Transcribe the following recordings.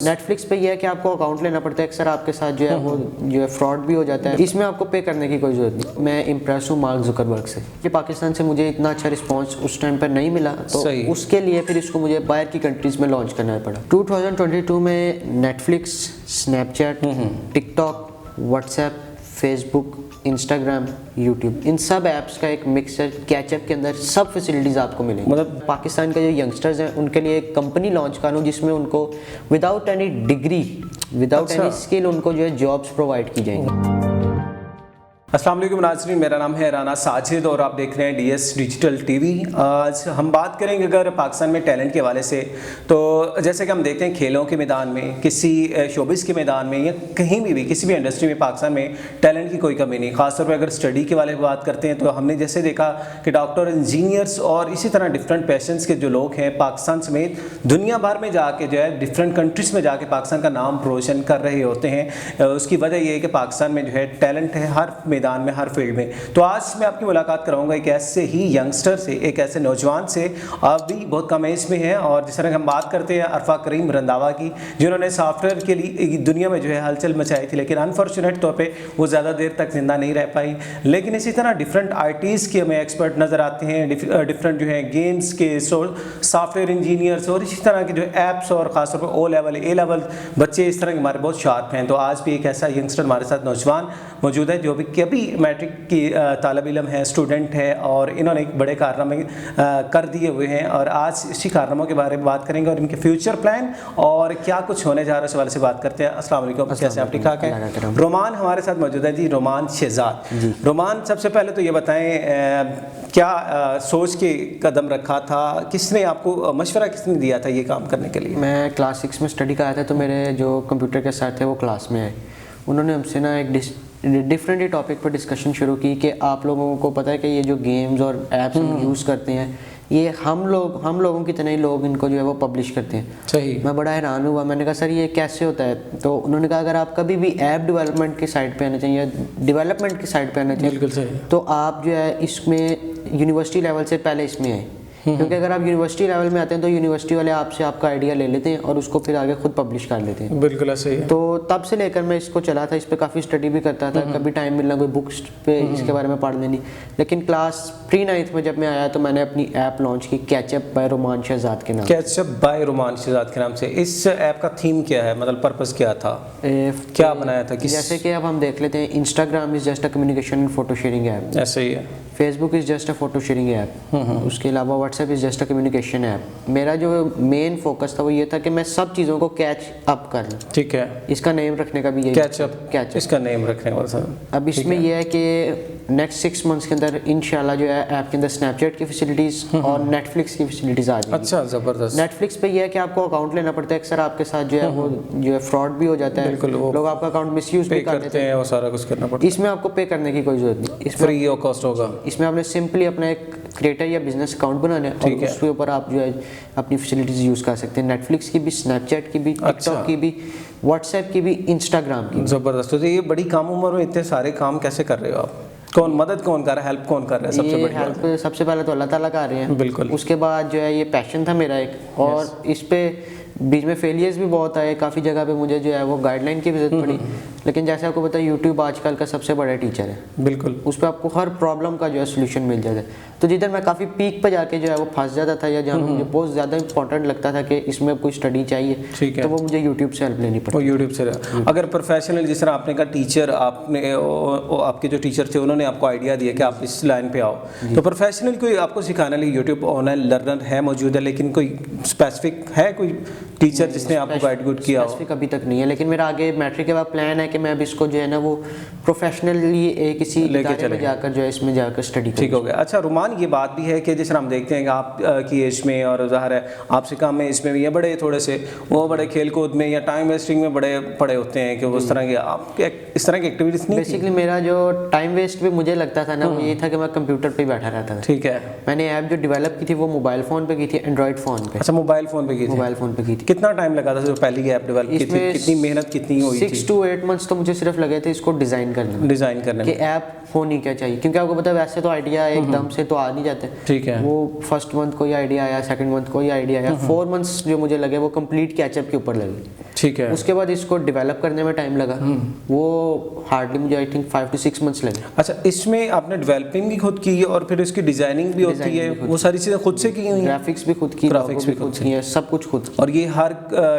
Netflix पे ये है कि आपको अकाउंट लेना पड़ता है, अक्सर आपके साथ जो है वो जो है फ्रॉड भी हो जाता है। इसमें आपको पे करने की कोई ज़रूरत नहीं। मैं इम्प्रेस हूँ मार्क जुकरबर्ग से कि पाकिस्तान से मुझे इतना अच्छा रिस्पांस उस टाइम पर नहीं मिला, तो उसके लिए फिर इसको मुझे बाहर की कंट्रीज़ में लॉन्च करना पड़ा। 2022 में Netflix, Snapchat, TikTok, WhatsApp, Facebook, Instagram, YouTube, इन सब ऐप्स का एक मिक्सर कैचअप के अंदर सब फैसिलिटीज़ आपको मिलेंगी। मतलब पाकिस्तान के जो यंगस्टर्स हैं उनके लिए एक कंपनी लॉन्च करूँ जिसमें उनको without any degree, without any skill उनको जो है जॉब्स प्रोवाइड की जाएंगी। अस्सलाम वालेकुम नाज़रीन, मेरा नाम है राना साजिद और आप देख रहे हैं डीएस डिजिटल टीवी। आज हम बात करेंगे अगर पाकिस्तान में टैलेंट के हवाले से, तो जैसे कि हम देखते हैं खेलों के मैदान में, किसी शोबिस के मैदान में या कहीं भी किसी भी इंडस्ट्री में पाकिस्तान में टैलेंट की कोई कमी नहीं। ख़ासतौर पर अगर स्टडी के बारे में बात करते हैं तो हमने जैसे देखा कि डॉक्टर, इंजीनियर्स और इसी तरह डिफरेंट पैशंस के जो लोग हैं पाकिस्तान समेत दुनिया भर में जाके जो है डिफरेंट कंट्रीज़ में जाके पाकिस्तान का नाम रोशन कर रहे होते हैं। उसकी वजह ये है कि पाकिस्तान में जो है टैलेंट है हर मैदान में, हर फील्ड में। तो आज मैं आपकी मुलाकात कराऊंगा एक ऐसे ही यंगस्टर से, एक ऐसे नौजवान से, अभी बहुत कम एज में है, और जिस तरह हम बात करते हैं अरफा करीम रंधावा की, जिन्होंने सॉफ्टवेयर के लिए दुनिया में जो है हलचल मचाई थी, लेकिन अनफॉर्चुनेट तौर पे वो ज़्यादा देर तक जिंदा नहीं रह पाई। लेकिन इसी तरह डिफरेंट आईटीज़ के हमें एक्सपर्ट नज़र आते हैं, डिफरेंट जो है गेम्स के सॉफ्टवेयर इंजीनियर्स और इसी तरह के जो एप्स और ख़ासतौर पर ओ लेवल, ए लेवल बच्चे इस तरह के हमारे बहुत शार्प हैं। तो आज भी एक ऐसा यंगस्टर हमारे साथ नौजवान मौजूद है जो भी कभी मैट्रिक की तालिब इल्म है, स्टूडेंट है, और इन्होंने एक बड़े कारनामे कर दिए हुए हैं, और आज इसी कारनामों के बारे में बात करेंगे और इनके फ्यूचर प्लान और क्या कुछ होने जा रहा है उस हवाले से बात करते हैं। अस्सलाम वालेकुम, कैसे आप? ठीक ठाक हैं? रोमान हमारे साथ मौजूद है जी, रोमान शहजाद। रोमान, सबसे पहले तो ये बताएं क्या सोच के कदम रखा था, किसने आपको मशवरा किसने दिया था ये काम करने के लिए? मैं क्लास 6 में स्टडी कर रहा था, तो मेरे जो कंप्यूटर के साथ थे वो क्लास में आए। उन्होंने हमसे ना एक डिफरेंट ही टॉपिक पर डिस्कशन शुरू की कि आप लोगों को पता है कि ये जो गेम्स और एप्स हम यूज़ करते हैं, ये हम लोगों की तरह ही लोग इनको जो है वो पब्लिश करते हैं। सही। मैं बड़ा हैरान हुआ, मैंने कहा सर ये कैसे होता है? तो उन्होंने कहा अगर आप कभी भी ऐप डेवलपमेंट की साइड पे आना चाहिए या डेवलपमेंट की साइड पे आना चाहिए, बिल्कुल सही, तो आप जो है इसमें यूनिवर्सिटी लेवल से पहले इसमें आए, क्योंकि अगर आप यूनिवर्सिटी लेवल में आते हैं तो यूनिवर्सिटी वाले आपसे आपका आइडिया ले लेते हैं और उसको फिर आगे खुद पब्लिश कर लेते हैं। बिल्कुल ऐसे ही है। तो तब से लेकर मैं इसको चला था, इस पे काफ़ी स्टडी भी करता था, कभी टाइम मिलना कोई बुक्स पे इसके बारे में पढ़ लेनी। लेकिन क्लास प्री-9 में जब मैं आया तो मैंने अपनी ऐप लॉन्च की कैचअप बाय रोमान शहजाद के नाम। कैचअप बाय रोमान शहजाद के नाम से। इस ऐप का थीम क्या है, मतलब पर्पस क्या था, क्या बनाया था? जैसे कि अब हम देख लेते हैं, Instagram is just a communication and photo sharing app, ऐसे ही है। Facebook is just a photo sharing app, उसके अलावा WhatsApp is just a communication app. मेरा जो मेन फोकस था वो ये था कि मैं सब चीज़ों को कैच अप कर लूँ। ठीक है। इसका नेम रखने का भी यही कैचअप, इसका नेम रखने का। अब इसमें यह है कि नेक्स्ट 6 मंथ्स के अंदर इंशाल्लाह जो है ऐप के अंदर स्नैपचैट की फैसिलिटीज़ और नेटफ्लिक्स की फैसिलिटीज़ आ जाएगी। अच्छा, ज़बरदस्त। नेटफ्लिक्स पे यह है कि आपको अकाउंट लेना पड़ता है, अक्सर आपके साथ जो है वो जो है फ्रॉड भी हो जाता है, लोग आपका अकाउंट मिसयूज भी करते हैं, वो सारा कुछ करना पड़ता है। इसमें आपको पे करने की कोई जरूरत नहीं, इसमें फ्री ऑफ कॉस्ट होगा। इसमें आपने सिंपली अपना एक क्रिएटर या बिजनेस अकाउंट बनाना है और उसके ऊपर आप जो है अपनी फैसिलिटीज़ यूज़ कर सकते हैं, नेटफ्लिक्स की भी, स्नैपचैट की भी, टिकटॉक की भी, व्हाट्सएप की भी, इंस्टाग्राम की। ज़बरदस्त। तो ये बड़ी कम उम्र में इतने सारे काम कैसे कर रहे हो आप? कौन मदद कौन कर रहा है, हेल्प कौन कर रहा है? सबसे बड़ी हेल्प सबसे पहले तो अल्लाह ताला कर रहे हैं। बिल्कुल। उसके बाद जो है ये पैशन था मेरा एक, और इस पे बीच में फेलियर्स भी बहुत आए, काफ़ी जगह पे मुझे जो है वो गाइडलाइन की भी जरूरत पड़ी। लेकिन जैसे आपको पता है यूट्यूब आजकल का सबसे बड़ा टीचर है। बिल्कुल। उस पर आपको हर प्रॉब्लम का जो है सोल्यूशन मिल जाता है। तो जिधर मैं काफ़ी पीक पर जाके जो है वो फंस जाता था, या जहाँ मुझे बहुत ज़्यादा इंपॉर्टेंट लगता था कि इसमें कोई स्टडी चाहिए, तो वो मुझे यूट्यूब से हेल्प लेनी पड़ती। यूट्यूब से अगर प्रोफेशनल, जिस तरह आपने कहा टीचर, आपने आपके जो टीचर थे उन्होंने आपको आइडिया दिया कि आप इस लाइन पे आओ, तो प्रोफेशनल कोई आपको सिखाने लिए यूट्यूब ऑनलाइन लर्नर है मौजूद है, लेकिन कोई स्पेसिफिक है कोई टीचर जिसने आपको गाइड गुड किया हो? स्पेसिफिक अभी तक नहीं है, लेकिन मेरा आगे मैट्रिक के बाद प्लान है कि मैं अब इसको जो है ना वो प्रोफेशनली किसी इदारे में जाकर जो है इसमें जाकर स्टडी। ठीक हो गया। अच्छा रोमान, ये बात भी है कि जिस तरह हम देखते हैं कि आप की एज में और ज़ाहिर है आपसे कम है इसमें भी, ये बड़े थोड़े से वो बड़े खेल कूद में या टाइम वेस्टिंग में बड़े पड़े होते हैं कि उस तरह के आप इस तरह की एक्टिविटीज़ नहीं? बेसिकली मेरा जो टाइम वेस्ट भी मुझे लगता था ना वो ये था कि मैं कंप्यूटर पे बैठा रहता था। ठीक है। मैंने ऐप जो डेवलप की थी वो मोबाइल फ़ोन पे की थी, एंड्रॉइड फ़ोन पे। अच्छा, मोबाइल फ़ोन पे की थी? मोबाइल फ़ोन पे की थी। कितना टाइम लगा था जो पहली ऐप डेवलप की थी? कितनी मेहनत कितनी हुई थी? 6 to 8 मंथ्स तो मुझे सिर्फ लगे थे इसको डिज़ाइन करने में कि ऐप होनी क्या चाहिए, क्योंकि आपको पता है वैसे तो आइडिया एकदम से तो आ नहीं जाते। ठीक है। वो फर्स्ट मंथ कोई आइडिया आया, सेकंड मंथ कोई आइडिया आया, 4 मंथ्स जो मुझे लगे वो कंप्लीट कैचअप के ऊपर लगे। ठीक है। उसके बाद इसको डेवलप करने में टाइम लगा, वो हार्डली मुझे आई थिंक 5 to 6 months लगे। अच्छा, इसमें आपने डेवलपिंग भी खुद की और फिर इसकी डिजाइनिंग भी होती है, वो सारी चीज़ें खुद से की हुई हैं? ग्राफिक्स भी खुद की, ग्राफिक्स भी खुद की है, सब कुछ खुद। और ये हर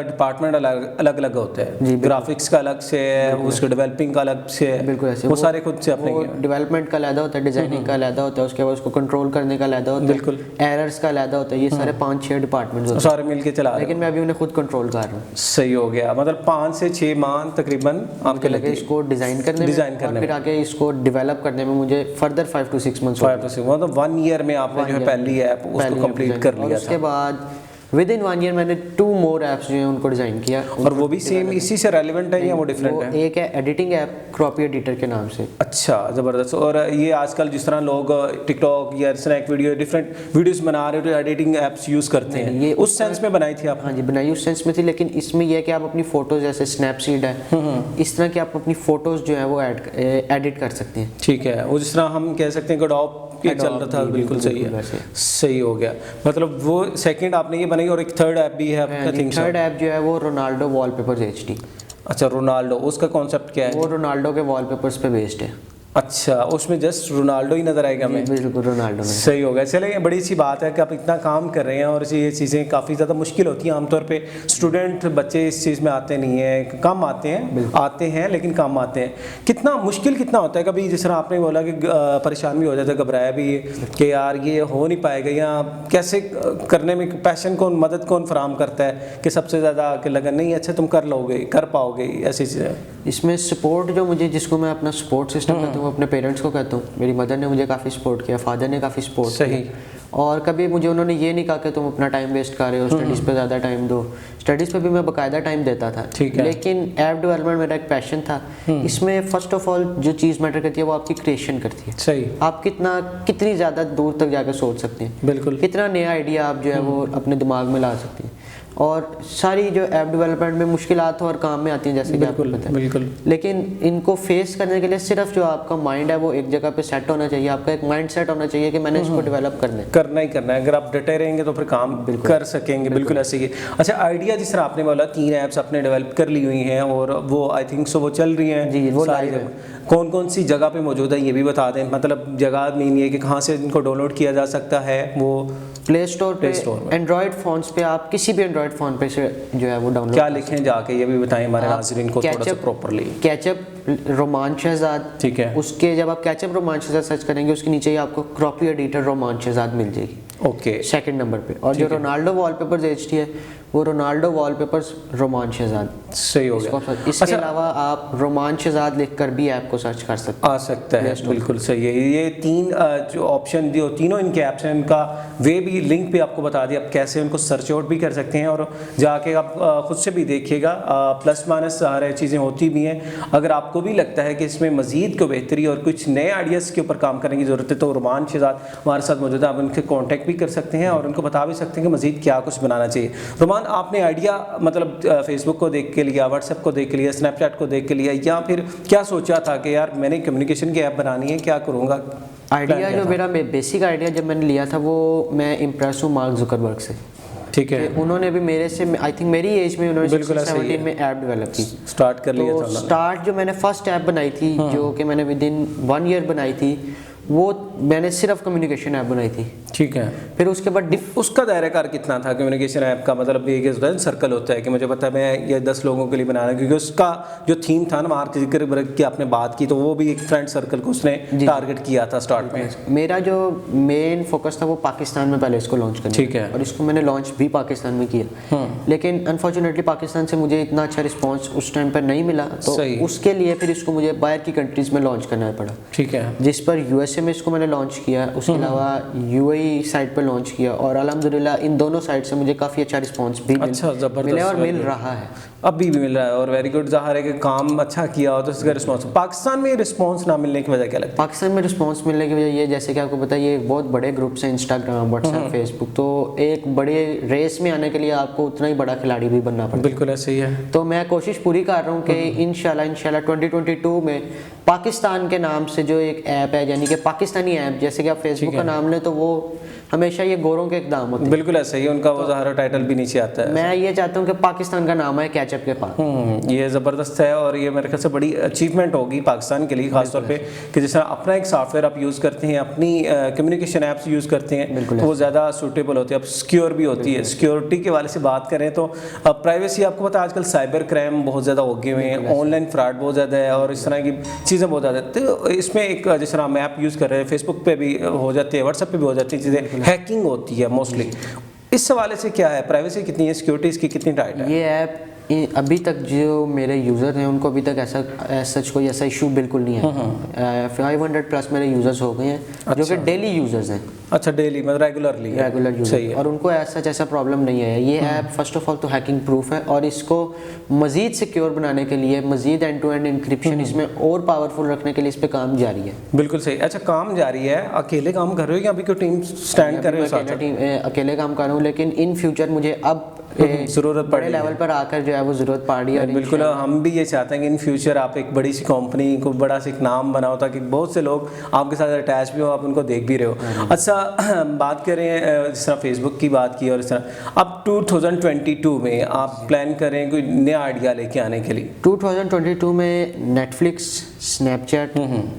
डिपार्टमेंट अलग अलग होता है, ग्राफिक्स का अलग से है, उसके डेवलपिंग का अलग से है, बिल्कुल ऐसे वो सारे खुद से अपने डेवलपमेंट का अलग होता है, डिजाइनिंग का अलग होता है, उसके बाद उसको कंट्रोल करने का अलग होता है, बिल्कुल, एरर्स का अलग होता है, ये सारे 5-6 डिपार्टमेंट्स होते हैं, सारे मिलके चला रहे हैं। लेकिन मैं अभी उन्हें खुद कंट्रोल कर रहा हूँ। सही हो गया, मतलब 5 से 6 माह तकरीबन आपके लगे इसको डिजाइन करने में, फिर आगे इसको डेवलप करने में मुझे फर्दर 5 to 6 months। मतलब 1 ईयर में आपने जो है पहली ऐप उसको कंप्लीट कर लिया था। उसके बाद विद इन 1 ईयर मैंने 2 more ऐप्स जो है उनको डिज़ाइन किया। और वो भी सेम इसी से रेलेवेंट है या वो डिफरेंट है? एक है एडिटिंग ऐप क्रॉपी एडिटर के नाम से। अच्छा, ज़बरदस्त। और ये आजकल जिस तरह लोग टिकटॉक या स्नैक वीडियो डिफरेंट वीडियोस बना रहे हो तो एडिटिंग ऐप्स यूज़ करते हैं, ये उस सेंस में बनाई थी आप? हाँ जी, बनाई उस सेंस में थी, लेकिन इसमें यह है कि आप अपनी फ़ोटोज़ जैसे स्नैपसीड है, इस तरह की आप अपनी फ़ोटोज़ जो है वो एडिट कर सकते हैं। ठीक है, वो जिस तरह हम कह सकते हैं कि ये चल रहा था, बिल्कुल सही है, सही हो गया। मतलब वो सेकंड आपने ये बनाई और एक थर्ड ऐप भी है आपका? थिंक थर्ड ऐप जो है वो रोनाल्डो वॉलपेपर्स HD। अच्छा, रोनाल्डो, उसका कॉन्सेप्ट क्या है? वो रोनाल्डो के वॉलपेपर्स पे बेस्ड है। अच्छा, उसमें जस्ट रोनाल्डो ही नजर आएगा हमें? बिल्कुल रोनाल्डो में। सही हो गया। चलिए, बड़ी अच्छी बात है कि आप इतना काम कर रहे हैं और ये चीज़ें काफ़ी ज़्यादा मुश्किल होती हैं आमतौर पे, स्टूडेंट बच्चे इस चीज़ में आते नहीं हैं, कम आते हैं लेकिन कम आते हैं। कितना मुश्किल कितना होता है? कभी जिस तरह आपने बोला कि परेशान भी हो जाता है, घबराया भी कि यार ये हो नहीं पाएगा, या कैसे करने में पैशन कौन, मदद कौन फराम करता है कि सबसे ज़्यादा कि लगा नहीं अच्छा तुम कर लोगे, कर पाओगे, ऐसी चीज़ें? इसमें सपोर्ट जो मुझे, जिसको मैं अपना सपोर्ट सिस्टम कहता हूँ, अपने पेरेंट्स को कहता हूँ। मेरी मदर ने मुझे काफ़ी सपोर्ट किया, फादर ने काफ़ी सपोर्ट सही किया, और कभी मुझे उन्होंने ये नहीं कहा कि तुम अपना टाइम वेस्ट कर रहे हो, स्टडीज़ पे ज़्यादा टाइम दो। स्टडीज़ पे भी मैं बाकायदा टाइम देता था, ठीक है, लेकिन ऐप डेवलपमेंट मेरा एक पैशन था। इसमें फर्स्ट ऑफ ऑल जो चीज़ मैटर करती है वो आपकी क्रिएशन करती है। सही, आप कितनी ज़्यादा दूर तक जाकर सोच सकते हैं, बिल्कुल, कितना नया आइडिया आप जो है वो अपने दिमाग में ला सकते हैं। और सारी जो ऐप डेवलपमेंट में मुश्किलात और काम में आती हैं, जैसे कि आपको पता है, बिल्कुल, लेकिन इनको फेस करने के लिए सिर्फ जो आपका माइंड है वो एक जगह पे सेट होना चाहिए। आपका एक माइंड सेट होना चाहिए कि मैंने इसको डेवलप करना ही। अगर आप डटे रहेंगे तो फिर काम कर सकेंगे। बिल्कुल ऐसे ही। अच्छा, आइडिया जिस तरह आपने बोला 3 ऐप्स आपने डेवलप कर ली हुई हैं और वो आई थिंक सो वो चल रही हैं जी, वो लाइव है। कौन कौन सी जगह पे मौजूद है ये भी बता दें, मतलब जगह मीन ये कि कहाँ से इनको डाउनलोड किया जा सकता है? वो प्ले स्टोर पे, एंड्रॉयड फोन्स पे, आप किसी भी एंड्रॉयड फोन पे से जो है वो डाउनलोड। क्या लिखें जाके ये भी बताएं हमारे नाज़रीन को थोड़ा सा प्रॉपर्ली। कैचअप रोमान शहजाद, ठीक है, उसके जब आप कैचअप रोमान शहजाद सर्च करेंगे उसके नीचे ही आपको क्रॉपी एडिटर रोमान शहजाद मिल जाएगी, ओके, सेकंड नंबर पे। और जो रोनाल्डो वॉलपेपर्स HD है वो रोनाल्डो वॉलपेपर्स रोमान शहजाद। सही हो गया। इसके अलावा आप रोमान शहजाद लिखकर भी ऐप को सर्च कर सकते हैं, आ सकता है, बिल्कुल सही है। ये 3 जो ऑप्शन जो तीनों इनके ऐप्स हैं, इनका वे भी लिंक पे आपको बता दिया आप कैसे उनको सर्च आउट भी कर सकते हैं और जाके आप खुद से भी देखिएगा। प्लस माइनस सारे चीज़ें होती भी हैं। अगर आपको भी लगता है कि इसमें मज़ीद को बेहतरी और कुछ नए आइडियाज़ के ऊपर काम करने की ज़रूरत है तो रोमान शहजाद हमारे साथ मौजूद है, आप उनके कॉन्टैक्ट भी कर सकते हैं और उनको बता भी सकते हैं कि मज़ीद क्या कुछ बनाना चाहिए। रोमान, आपने आइडिया मतलब फेसबुक को देख के लिया, व्हाट्सएप को देख के लिया, स्नैपचैट को देख के लिया, या फिर क्या सोचा था कि यार मैंने कम्युनिकेशन की ऐप बनानी है, क्या करूँगा? आइडिया जो मेरा बेसिक आइडिया जब मैंने लिया था वो मैं इम्प्रेस हूँ मार्क जुकरबर्ग से, ठीक है। उन्होंने भी मेरे से आई थिंक मेरी एज में उन्होंने 17 में ऐप डेवलप की, स्टार्ट कर लिया था। स्टार्ट जो मैंने फर्स्ट ऐप बनाई थी जो कि मैंने विद इन 1 ईयर बनाई थी, वो मैंने सिर्फ कम्युनिकेशन ऐप बनाई थी, ठीक है। फिर उसके बाद उसका दायरा कितना था कम्युनिकेशन ऐप का? मतलब ये होता है सर्कल होता है कि मुझे पता है मैं ये 10 लोगों के लिए बनाना, क्योंकि उसका जो थीम था ना मार्क जुकरबर्ग की आपने बात की, तो वो भी एक फ्रेंड सर्कल को उसने टारगेट किया था स्टार्ट में। मेरा जो मेन फोकस था वो पाकिस्तान में पहले इसको लॉन्च करना, ठीक है, और इसको मैंने लॉन्च भी पाकिस्तान में किया, लेकिन अनफॉर्चुनेटली पाकिस्तान से मुझे इतना अच्छा रिस्पॉन्स उस टाइम पर नहीं मिला, तो उसके लिए फिर इसको मुझे बाहर की कंट्रीज में लॉन्च करना पड़ा, ठीक है, जिस पर USA में इसको मैंने लॉन्च किया, उसके अलावा UAE साइट पर लॉन्च किया, और अल्हम्दुलिल्लाह इन दोनों साइट से मुझे काफ़ी अच्छा रिस्पांस भी मिला और मिल रहा है, अभी भी मिल रहा है, और वेरी गुड। ज़ाहिर है कि काम अच्छा किया हो तो उसका रिस्पांस। पाकिस्तान में रिस्पांस ना मिलने की वजह क्या लगती है? पाकिस्तान में रिस्पांस मिलने की वजह ये, जैसे कि आपको पता है ये बहुत बड़े ग्रुप्स हैं, इंस्टाग्राम, व्हाट्सएप, फेसबुक, तो एक बड़े रेस में आने के लिए आपको उतना ही बड़ा खिलाड़ी भी बनना पड़ता है। बिल्कुल ऐसे ही है। तो मैं कोशिश पूरी कर रहा हूँ कि इंशाल्लाह 2022 में पाकिस्तान के नाम से जो एक ऐप है, यानी कि पाकिस्तानी ऐप, जैसे कि आप फेसबुक का नाम लें तो वो हमेशा ये गोरों के इकदाम होते हैं। बिल्कुल ऐसा ही, उनका वो ज़ाहिर टाइटल भी नीचे आता है। मैं ये चाहता हूँ कि पाकिस्तान का नाम है कैचअप के पास। ये ज़बरदस्त है और ये मेरे ख्याल से बड़ी अचीवमेंट होगी पाकिस्तान के लिए, खासतौर पे कि जिस तरह अपना एक सॉफ्टवेयर आप यूज़ करते हैं, अपनी कम्युनिकेशन ऐप्स यूज़ करते हैं, तो वो ज़्यादा सूटेबल होती है, अब सिक्योर भी होती है। सिक्योरिटी के वाले से बात करें तो प्राइवेसी, आपको पता है आजकल साइबर क्राइम बहुत ज़्यादा हो गए हुए हैं, ऑनलाइन फ्रॉड बहुत ज़्यादा है और इस तरह की चीज़ें बहुत ज़्यादा है। तो इसमें एक जिस तरह हम ऐप यूज़ कर रहे हैं, फेसबुक पे भी हो जाती है, व्हाट्सएप पे भी हो जाती है चीज़ें, हैकिंग होती है मोस्टली। इस हवाले से क्या है, प्राइवेसी कितनी है, सिक्योरिटी इसकी कितनी टाइट है? ये ऐप अभी तक जो मेरे यूज़र हैं उनको अभी तक ऐसा सच कोई ऐसा इशू बिल्कुल नहीं है। 500 प्लस मेरे यूज़र्स हो गए हैं जो कि डेली यूज़र्स हैं। अच्छा, डेली मतलब रेगुलरली यूज़र, और उनको ऐसा जैसा प्रॉब्लम नहीं है। ये ऐप फर्स्ट ऑफ ऑल तो हैकिंग प्रूफ है और इसको मज़ीद सिक्योर बनाने के लिए, मज़ीद एंड टू एंड इंक्रिप्शन इसमें और पावरफुल रखने के लिए इस पे काम जारी है। बिल्कुल सही। अच्छा, काम जारी है, अकेले काम कर रहे हो या अभी कोई टीम स्टैंड कर रहे हो? अकेले काम कर रहा हूँ, लेकिन इन फ्यूचर मुझे अब ज़रूरत पड़ बड़े लेवल पर आकर जो है वो ज़रूरत पड़ रही है। बिल्कुल, हम भी ये चाहते हैं कि इन फ्यूचर आप एक बड़ी सी कंपनी को बड़ा सा एक नाम बनाओ ताकि बहुत से लोग आपके साथ अटैच भी हो, आप उनको देख भी रहे हो। अच्छा, बात करें जिस तरह फेसबुक की बात की और इस तरह अब 2022 में आप प्लान करें कोई नया आइडिया लेके आने के लिए? 2022 में Netflix, Snapchat,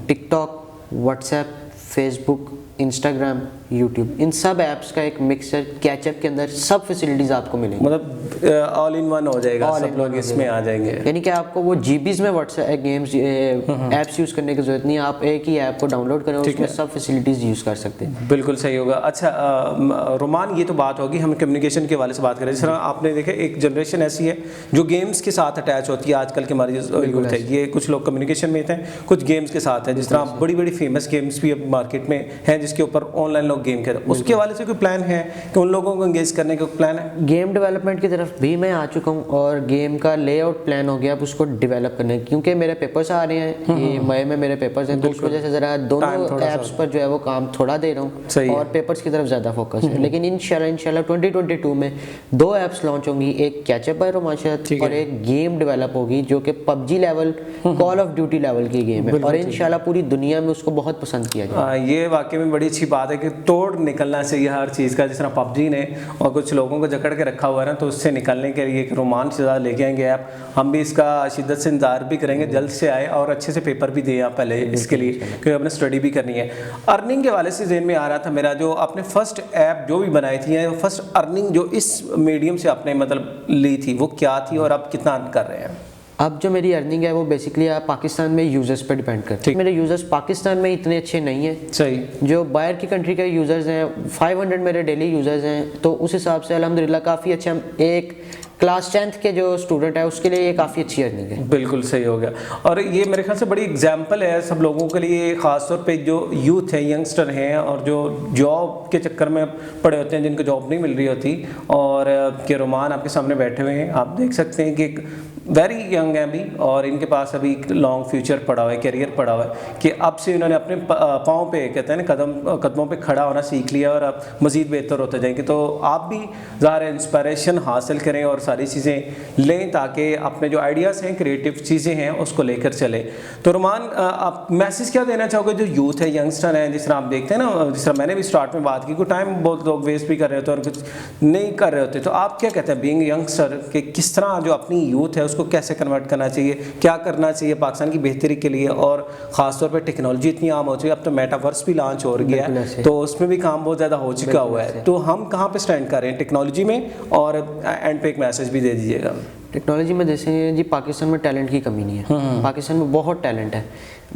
TikTok, WhatsApp, Facebook, Instagram, YouTube, इन सब ऐप्स का एक मिक्सर कैचअप के अंदर सब फैसिलिटीज़ आपको मिलेंगी। मतलब ऑल इन वन हो जाएगा, सब लोग इसमें आ जाएंगे। यानी कि आपको वो जीबीज़ में व्हाट्सएप गेम्स ऐप्स यूज़ करने की ज़रूरत नहीं है। आप एक ही ऐप को डाउनलोड करें, उसमें सब फैसिलिटीज़ यूज़ कर सकते हैं। बिल्कुल सही होगा। अच्छा रोमान, ये तो बात होगी, हम कम्युनिकेशन के वाले से बात करें। जिस तरह आपने देखा एक जनरेशन ऐसी है जो गेम्स के साथ अटैच होती है, आजकल के हमारी यूथ है, ये कुछ लोग कम्युनिकेशन में थे, कुछ गेम्स के साथ है। जिस तरह बड़ी बड़ी फेमस गेम्स भी अब मार्केट में हैं जिसके ऊपर ऑनलाइन लोग गेम खेलते हैं, उसके वाले से कोई प्लान है कि उन लोगों को एंगेज करने का प्लान है? गेम डेवलपमेंट की तरफ भी मैं आ चुका हूँ और गेम का लेआउट प्लान हो गया अब उसको डेवलप करने, क्योंकि मेरे पेपर्स आ रहे हैं, ये मई में मेरे पेपर्स हैं, तो उस वजह से ज़रा दोनों ऐप्स पर जो है वो काम थोड़ा दे रहा हूँ और पेपर्स की तरफ ज़्यादा फोकस है। लेकिन इंशाल्लाह 2022 में 2 ऐप्स लॉन्च होंगी, एक कैचअप बाय रोमांचत और एक गेम डेवलप होगी जो कि PUBG level, call of duty level की गेम है और इंशाल्लाह पूरी दुनिया में उसको बहुत पसंद किया जाएगा। ये वाकई में बड़ी अच्छी बात है कि तोड़ निकलना चाहिए हर चीज़ का। जिस तरह पबजी ने और कुछ लोगों को जकड़ के रखा हुआ है ना, तो उससे निकलने के लिए एक रोमांच ज़्यादा लेके आएंगे ऐप। हम भी इसका शिद्दत से इंतजार भी करेंगे जल्द से आए और अच्छे से पेपर भी दें आप पहले इसके लिए, क्योंकि अपने स्टडी भी करनी है। अर्निंग के वाले से ज़हन में आ रहा था मेरा, जो आपने फर्स्ट ऐप जो भी बनाई थी, फर्स्ट अर्निंग जो इस मीडियम से आपने मतलब ली थी, वो क्या थी और आप कितना अर्न कर रहे हैं? अब जो मेरी अर्निंग है वो बेसिकली पाकिस्तान में यूज़र्स पे डिपेंड करती है। मेरे यूज़र्स पाकिस्तान में इतने अच्छे नहीं हैं। सही। जो बाहर की कंट्री के यूज़र्स हैं, 500 मेरे डेली यूज़र्स हैं, तो उस हिसाब से अल्हम्दुलिल्लाह काफ़ी अच्छा, एक क्लास 10th के जो स्टूडेंट है उसके लिए ये काफ़ी अच्छी अर्निंग है। बिल्कुल सही हो गया। और ये मेरे ख्याल से बड़ी एग्जाम्पल है सब लोगों के लिए, ख़ासतौर पे जो यूथ है, यंगस्टर हैं और जो जॉब के चक्कर में पड़े होते हैं, जिनको जॉब नहीं मिल रही होती, और के रोमान आपके सामने बैठे हुए हैं, आप देख सकते हैं कि एक वेरी यंग है अभी और इनके पास अभी लॉन्ग फ्यूचर पड़ा हुआ है, करियर पड़ा हुआ है कि अब से इन्होंने अपने पाँव पे, कहते हैं ना, कदमों पे खड़ा होना सीख लिया और अब मज़ीद बेहतर होते जाएंगे। तो आप भी ज़ाहिर इंस्पिरेशन हासिल करें और सारी चीज़ें लें ताकि अपने जो आइडियाज़ हैं, क्रिएटिव चीज़ें हैं, उसको लेकर चले। तो रोमान, आप मैसेज क्या देना चाहोगे जो यूथ है, यंगस्टर हैं? जिस तरह आप देखते हैं ना, जिस तरह मैंने भी स्टार्ट में बात की, कुछ टाइम बहुत लोग वेस्ट भी कर रहे होते हैं और कुछ नहीं कर रहे होते, तो आप क्या कहते हैं बीइंग यंगस्टर कि किस तरह जो अपनी यूथ है उसको कैसे कन्वर्ट करना चाहिए, क्या करना चाहिए पाकिस्तान की बेहतरी के लिए? और ख़ासतौर पे टेक्नोलॉजी इतनी आम हो चुकी है, अब तो मेटावर्स भी लॉन्च हो गया है, तो उसमें भी काम बहुत ज़्यादा हो चुका हुआ है। तो हम कहाँ पे स्टैंड कर रहे हैं टेक्नोलॉजी में? और एंड पे एक मैसेज भी दे दीजिएगा। टेक्नोलॉजी में जैसे जी पाकिस्तान में टैलेंट की कमी नहीं है, पाकिस्तान में बहुत टैलेंट है।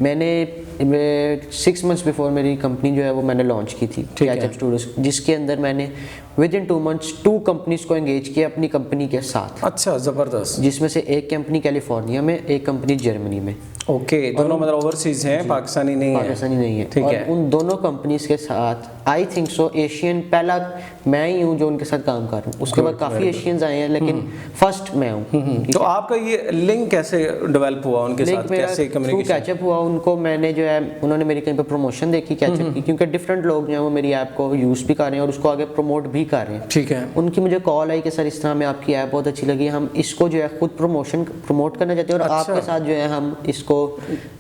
मैंने 6 मंथ्स बिफोर मेरी कंपनी जो है वो मैंने लॉन्च की थी, कैचअप स्टूडियोज, जिसके अंदर मैंने विद इन 2 मंथ्स 2 कंपनीज को एंगेज किया अपनी कंपनी के साथ। अच्छा, ज़बरदस्त। जिसमें से एक कंपनी कैलिफोर्निया में, एक कंपनी जर्मनी में। ओके, दोनों मतलब ओवरसीज हैं, पाकिस्तानी नहीं है। ठीक है। उन दोनों कंपनीज के साथ आई थिंक सो एशियन, पहला मैं ही हूँ जो उनके साथ काम कर रहा हूँ। उसके बाद काफ़ी एशियंस आए हैं, लेकिन फर्स्ट मैं हूँ। तो आपका ये लिंक कैसे डेवलप हुआ उनके साथ? कैसे कम्युनिकेशन? कैचअप हुआ उनको मैंने जो है, उन्होंने मेरी कहीं पर प्रमोशन देखी कैचअप की, क्योंकि डिफरेंट लोग जो हैं वो मेरी ऐप को यूज़ भी कर रहे हैं और उसको आगे प्रमोट भी कर रहे हैं। ठीक है। उनकी मुझे कॉल आई कि सर इस तरह में आपकी ऐप बहुत अच्छी लगी, हम इसको जो है खुद प्रमोट करना चाहते हैं और आपके साथ जो है हम इसको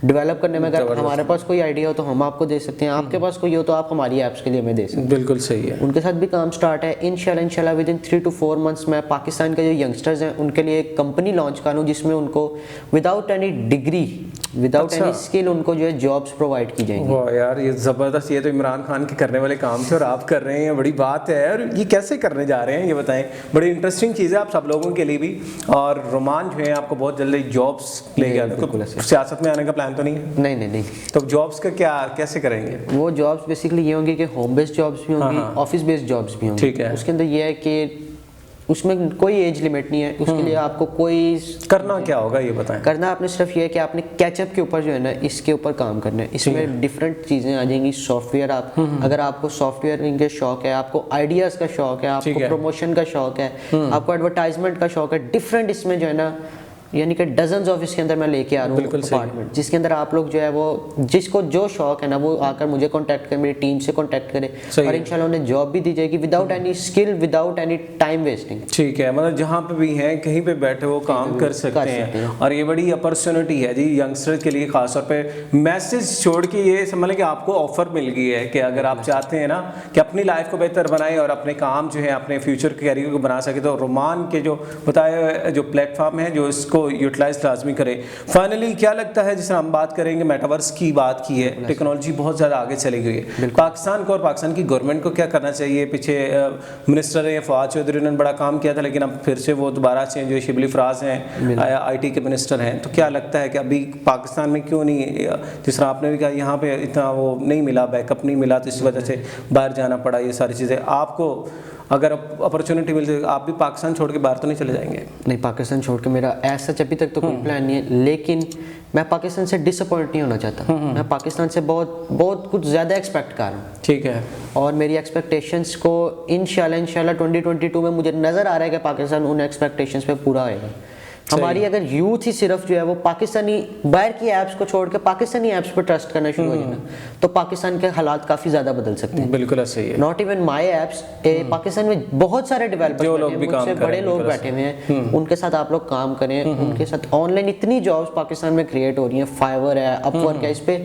डेवलप करने में, अगर हमारे पास कोई आइडिया हो तो हम आपको दे सकते हैं, आपके पास कोई हो तो आप हमारी ऐप्स के लिए हमें दे सकते हैं। बिल्कुल सही है। उनके साथ भी काम स्टार्ट है। इंशाल्लाह विद इन 3 to 4 मंथ्स मैं पाकिस्तान के जो यंगस्टर्स हैं उनके लिए एक कंपनी लॉन्च कर रहा हूँ जिसमें उनको without any degree, without any skill उनको जो है जॉब्स प्रोवाइड की जाएंगी। वाह यार, ये ज़बरदस्त, ये तो इमरान खान के करने वाले काम थे और आप कर रहे हैं, बड़ी बात है। और ये कैसे करने जा रहे हैं ये बताएं, बड़ी इंटरेस्टिंग चीज़ है आप सब लोगों के लिए भी। और रोमान जो है आपको बहुत जल्दी जॉब्स लेके आते हैं, सियासत में आने का प्लान तो नहीं है? नहीं। तो जॉब्स का क्या कैसे करेंगे? वो जॉब्स बेसिकली ये होंगी कि होम बेस्ड जॉब्स भी होंगी, ऑफिस बेस्ड जॉब्स भी होंगी। ठीक है। उसके अंदर ये है कि उसमें कोई एज लिमिट नहीं है, उसके लिए आपको कोई करना क्या होगा ये बताएं। करना आपने सिर्फ ये है कि आपने कैचअप के ऊपर जो है ना इसके ऊपर काम करना है। इसमें डिफरेंट चीज़ें आ जाएंगी। सॉफ्टवेयर, आप अगर आपको सॉफ्टवेयर के शौक है, आपको आइडियाज़ का शौक है, आपको प्रमोशन का शौक है, आपको एडवर्टाइजमेंट का शौक है, डिफरेंट इसमें जो है ना, यानी कि डजन्स ऑफ इसके अंदर मैं लेके आ रहा हूँ अपार्टमेंट, जिसके अंदर आप लोग जो है वो जिसको जो शौक है ना वो आकर मुझे कांटेक्ट करे, मेरी टीम से कांटेक्ट करे और इंशाल्लाह उन्हें जॉब भी दी जाएगी without any skill, without any time wasting. ठीक है, मतलब जहाँ पे भी हैं कहीं पे बैठे वो काम कर सकते हैं और ये बड़ी अपॉर्चुनिटी है जी यंगस्टर के लिए। खासतौर पे मैसेज छोड़ के ये समझ लें कि आपको ऑफर मिल गई है कि अगर आप चाहते हैं ना कि अपनी लाइफ को बेहतर बनाएं और अपने काम जो है अपने फ्यूचर कैरियर को बना सके, तो रोमान के जो बताए जो प्लेटफॉर्म है जो इसको यूटिलाइज लाजमी करें। फाइनली क्या लगता है, जिस हम बात करेंगे मेटावर्स की बात की है, टेक्नोलॉजी बहुत ज़्यादा आगे चली गई है, पाकिस्तान को और पाकिस्तान की गवर्नमेंट को क्या करना चाहिए? पीछे मिनिस्टर है फवाद चौधरी ने बड़ा काम किया था, लेकिन अब फिर से वो दोबारा चेंज हुए, शिबली फराज हैं IT के मिनिस्टर हैं, तो क्या लगता है कि अभी पाकिस्तान में क्यों नहीं, जिस तरह आपने भी कहा यहाँ पे इतना वो नहीं मिला, बैकअप नहीं मिला, तो इस वजह से बाहर जाना पड़ा, ये सारी चीज़ें आपको अगर अपॉर्चुनिटी मिल जाए आप भी पाकिस्तान छोड़ के बाहर तो नहीं चले जाएंगे? नहीं, पाकिस्तान छोड़ के मेरा ऐसा अभी तक तो कोई प्लान नहीं है, लेकिन मैं पाकिस्तान से डिसअपॉइंट नहीं होना चाहता। मैं पाकिस्तान से बहुत कुछ ज़्यादा एक्सपेक्ट कर रहा हूँ। ठीक है। और मेरी एक्सपेक्टेशंस को इंशाल्लाह 2022 में मुझे नज़र आ रहा है कि पाकिस्तान उन एक्सपेक्टेशंस पे पूरा होएगा। हमारी अगर यूथ ही सिर्फ जो है वो पाकिस्तानी बाहर की ऐप्स को छोड़ के पाकिस्तानी ऐप्स पर ट्रस्ट करना शुरू हो जाए ना, तो पाकिस्तान के हालात काफ़ी ज़्यादा बदल सकते हैं। बिल्कुल ऐसे ही है। Not even my apps, Pakistan में बहुत सारे डेवलपर्स बड़े लोग बैठे हुए हैं, उनके साथ आप लोग काम करें, उनके साथ ऑनलाइन इतनी जॉब्स पाकिस्तान में क्रिएट हो रही हैं, फाइवर है, अपवर्क है, इस पे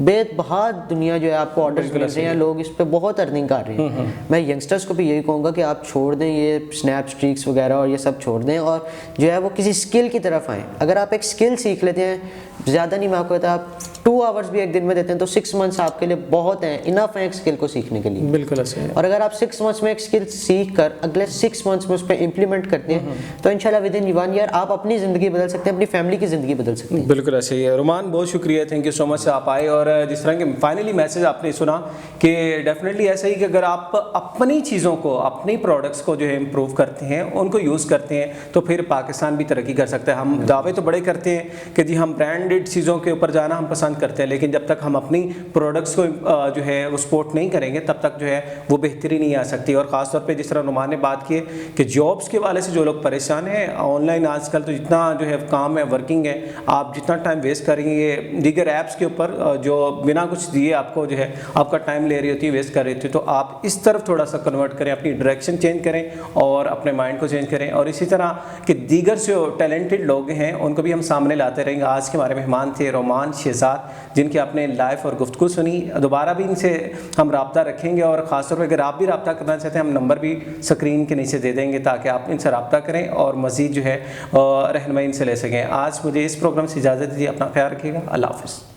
बेतबहा दुनिया जो है आपको ऑर्डर्स मिल रहे हैं, लोग इस पे बहुत अर्निंग कर रहे हैं। मैं यंगस्टर्स को भी यही कहूँगा कि आप छोड़ दें ये स्नैप स्ट्रीक्स वगैरह और ये सब छोड़ दें और जो है वो किसी स्किल की तरफ आए। अगर आप एक स्किल सीख लेते हैं, ज़्यादा नहीं मैं आपको कहता, आप 2 आवर्स भी एक दिन में देते हैं तो 6 मंथ्स आपके लिए बहुत हैं, इनफ है एक स्किल को सीखने के लिए। बिल्कुल ऐसे है। और अगर आप 6 मंथ्स में एक स्किल सीख कर अगले 6 मंथ्स में उस पर इंप्लीमेंट करते हैं तो इंशाल्लाह विद इन 1 ईयर आप अपनी ज़िंदगी बदल सकते हैं, अपनी फैमिली की ज़िंदगी बदल सकते हैं। बिल्कुल ऐसे ही है। रोमान बहुत शुक्रिया, थैंक यू सो मच आप आए। और जिस तरह के फाइनली मैसेज आपने सुना कि डेफिनेटली ऐसा ही कि अगर आप अपनी चीज़ों को, अपनी प्रोडक्ट्स को जो है इम्प्रूव करते हैं, उनको यूज़ करते हैं, तो फिर पाकिस्तान भी तरक्की कर सकता है। हम दावे तो बड़े करते हैं कि जी हम ब्रांडेड चीज़ों के ऊपर जाना हम पसंद करते हैं, लेकिन जब तक हम अपनी प्रोडक्ट्स को जो है वो सपोर्ट नहीं करेंगे तब तक जो है वो बेहतरी नहीं आ सकती। और ख़ासतौर पे जिस तरह नुमान ने बात की कि जॉब्स के वाले से जो लोग परेशान हैं, ऑनलाइन आजकल तो जितना जो है काम है, वर्किंग है, आप जितना टाइम वेस्ट करेंगे दीगर ऐप्स के ऊपर जो बिना कुछ दिए आपको जो है आपका टाइम ले रही होती है, वेस्ट कर रही होती है, तो आप इस तरफ थोड़ा सा कन्वर्ट करें, अपनी डायरेक्शन चेंज करें और अपने माइंड को चेंज करें। और इसी तरह कि दीगर जो टैलेंटेड लोग हैं उनको भी हम सामने लाते रहेंगे। आज के हमारे मेहमान थे रोमान शहजाद, जिनकी आपने लाइफ और गुफ्तगू सुनी। दोबारा भी इनसे हम रब्ता रखेंगे और ख़ासतौर पर अगर आप भी रब्ता करना चाहते हैं, हम नंबर भी स्क्रीन के नीचे दे देंगे ताकि आप इनसे रब्ता करें और मज़ीद जो है रहनुमाई इनसे ले सकें। आज मुझे इस प्रोग्राम से इजाज़त दीजिए, अपना ख्याल रखिएगा, अल्लाह हाफ़िज़।